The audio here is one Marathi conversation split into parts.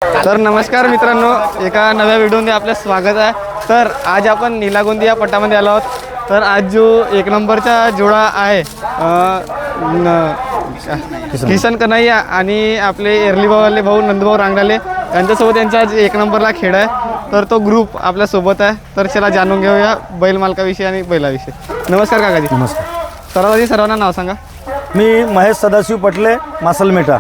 तर नमस्कार मित्रांनो, एका नव्या व्हिडिओमध्ये आपलं स्वागत आहे। तर आज आपण निलागोंदी या पट्टामध्ये आलो आहोत। तर आज जो एक नंबरचा जोडा आहे किसन कन्हैया आणि आपले एरली भाऊले भाऊ नंदभाऊ रांगडाले यांच्यासोबत यांचा आज एक नंबरला खेळ आहे। तर तो ग्रुप आपल्यासोबत आहे। तर चला जाणून घेऊया बैल मालकाविषयी आणि बैलाविषयी। नमस्कार काकाजी। नमस्कार। सर्वांनी सर्वांना नाव सांगा। मी महेश सदाशिव पटले, मासलमेटा।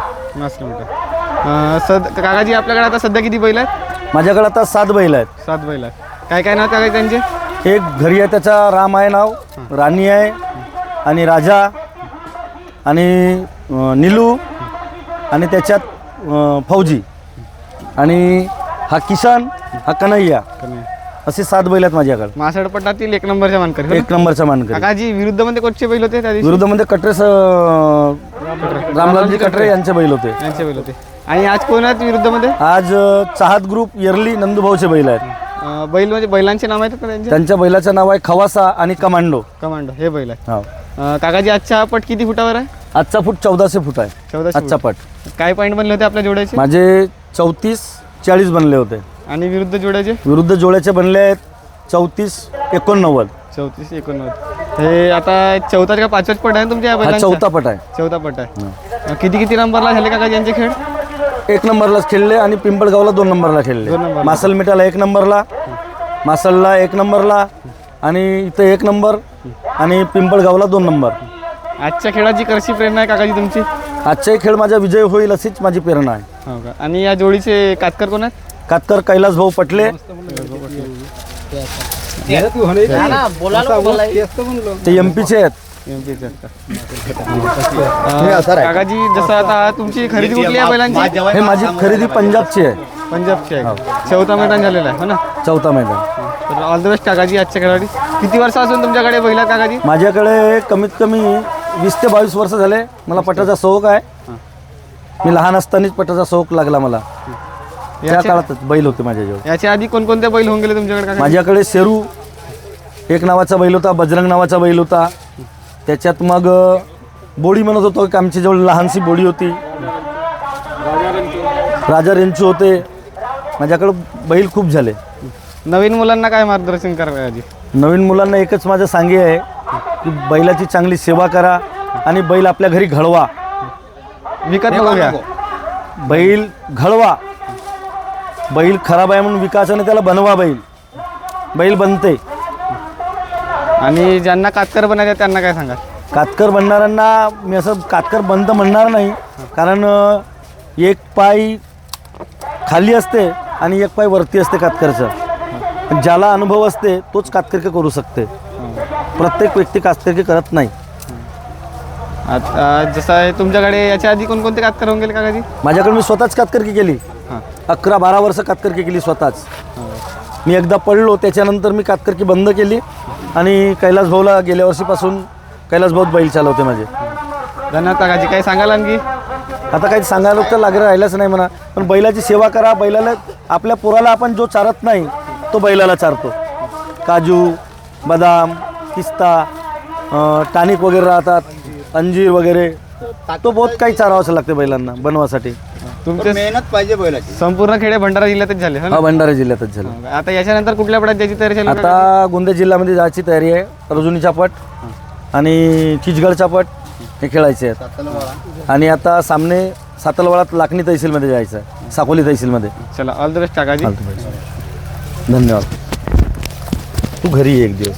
काकाजी आपल्याकडे आता सध्या किती बैल आहेत? माझ्याकडे आता 7 बैल आहेत। 7 बैल आहेत। काय काय नाव काकाजी त्यांचे? एक घरी आहे त्याचा राम आहे नाव, राणी आहे आणि राजा आणि नीलू आणि त्याच्यात फौजी आणि हा किसन, हा कन्हैया, असे 7 बैल आहेत माझ्याकडे। मासड पट्टातील एक नंबरच्या मानकरी। एक नंबरचा मानकरी। काकाजी विरुद्धमध्ये कोणते बैल होते त्या दिवशी? विरुद्धमध्ये कटरे रामलालजी कटरे यांचे बैल होते। यांचे बैल होते। आणि आज कोण आहेत विरुद्धमध्ये? आज चाहत ग्रुप येरली नंदूभाऊचे बैल आहेत। बैल म्हणजे बैलांचे नाव आहेत का त्यांचे? त्यांच्या बैलाचं नाव आहे खवासा आणि कमांडो। कमांडो हे बैल आहे। हो। काकाजी आजचा पट किती फुटावर आहे? आजचा फूट 1400 फूट आहे। 1400 आजचा पट। काय पॉईंट बनले होते आपल्या जोड्याचे? माझे 34-40 बनले होते। आणि विरुद्ध जोड्याचे? विरुद्ध जोड्याचे बनले आहेत 34-89। 34-89। हे आता चौथा का पाचवाच पट आहे तुमच्या हा बैलांचा? चौथा पट आहे। चौथा पट आहे। किती नंबरला झाले काकाजी यांचे खेळ? 1 नंबरलाच खेळले आणि पिंपळगावला 2 नंबरला खेळले। 2 नंबरला। मासलमेटाला 1 नंबरला, मासलला 1 नंबरला आणि इथे 1 नंबर आणि पिंपळगावला 2 नंबर। आजच्या खेळाची कशी प्रेरणा आहे काकाजी तुमची? आजचाही खेळ माझा विजय होईल अशीच माझी प्रेरणा आहे। हो का? आणि या जोडीचे कातकर कोण आहेत? कातकर कैलास भाऊ पटले, ते एमपीचे आहेत। काकाजी जसं आता तुमची खरेदी कुठली आहे बैलांची? हे माझी खरेदी पंजाबची आहे। पंजाबची आहे। चौथा मैदान झालेला आहे हो ना? चौथा मैदान। तर ऑल द बेस्ट काकाजी आजच्या खेळासाठी। किती वर्षापासून तुमच्याकडे बैल आहेत काकाजी? माझ्याकडे कमीत कमी 20 ते 22 वर्ष झाले। मला पटाचा शौक आहे। मी लहान असतानाच पटाचा शौक लागला मला। त्या काळातच बैल होते माझ्याजवळ। याच्या आधी कोणकोणते बैल होऊन गेले तुमच्याकडे काका? माझ्याकडे शेरू एक नावाचा बैल होता, बजरंग नावाचा बैल होता। त्याच्यात मग बोडी म्हणत होतो की आमच्याजवळ लहानशी बोडी होती। राजा रेंचू होते। माझ्याकडे बैल खूप झाले। नवीन मुलांना काय मार्गदर्शन करा काकाजी? नवीन मुलांना एकच माझं सांगे आहे की बैलाची चांगली सेवा करा आणि बैल आपल्या घरी घडवा। विकत बघूया। बैल घडवा। बैल खराब आहे म्हणून विकायचं नाही, त्याला बनवा। बैल बनते। आणि ज्यांना कातकर बनायचं त्यांना काय सांगा? कातकर बनणाऱ्यांना मी असं कातकर बनतं म्हणणार नाही, कारण एक पाय खाली असते आणि एक पाय वरती असते कातकरचं। ज्याला अनुभव असते तोच कातकरकी करू शकते। प्रत्येक व्यक्ती कातकरकी करत नाही। आता जसं आहे तुमच्याकडे याच्या आधी कोणकोणते कातकर होऊन गेले काकाजी? माझ्याकडे मी स्वतःच कातकरकी केली। 11-12 वर्ष कातकरकी केली स्वतःच। मी एकदा पडलो, त्याच्यानंतर मी कातकरकी बंद केली आणि कैलास भाऊला गेल्या वर्षीपासून कैलास भाऊ बैल चालवते माझे। धन्यवाद काकाजी। काही सांगाल आणखी? आता काही सांगायला तर लागलं राहिलंच नाही म्हणा, पण बैलाची सेवा करा। बैलाला आपल्या पोराला आपण जो चारत नाही तो बैलाला चारतो। काजू, बदाम, पिस्ता, टॉनिक वगैरे राहतात, अंजीर वगैरे, तो बहुत काही चारावंच लागते बैलांना बनवासाठी। तुमचे मेहनत पाहिजे बैलाची। संपूर्ण खेडे भंडारा जिल्ह्यातच झाले हो ना? हा, भंडारा जिल्ह्यातच झालं। आता याच्यानंतर कुठल्या पटात त्याची तयारी चालू आहे? आता गोंदिया जिल्ह्यामध्ये जायची तयारी आहे। अर्जुनीचा पट आणि चिचगडचा पट हे खेळायचे आहेत। आणि आता सामने सातलवाडात लाखणी तहसीलमध्ये जायचं आहे, साकोली तहसीलमध्ये। चला ऑल द बेस्ट काकाजी। धन्यवाद। तू घरी ये एक दिवस।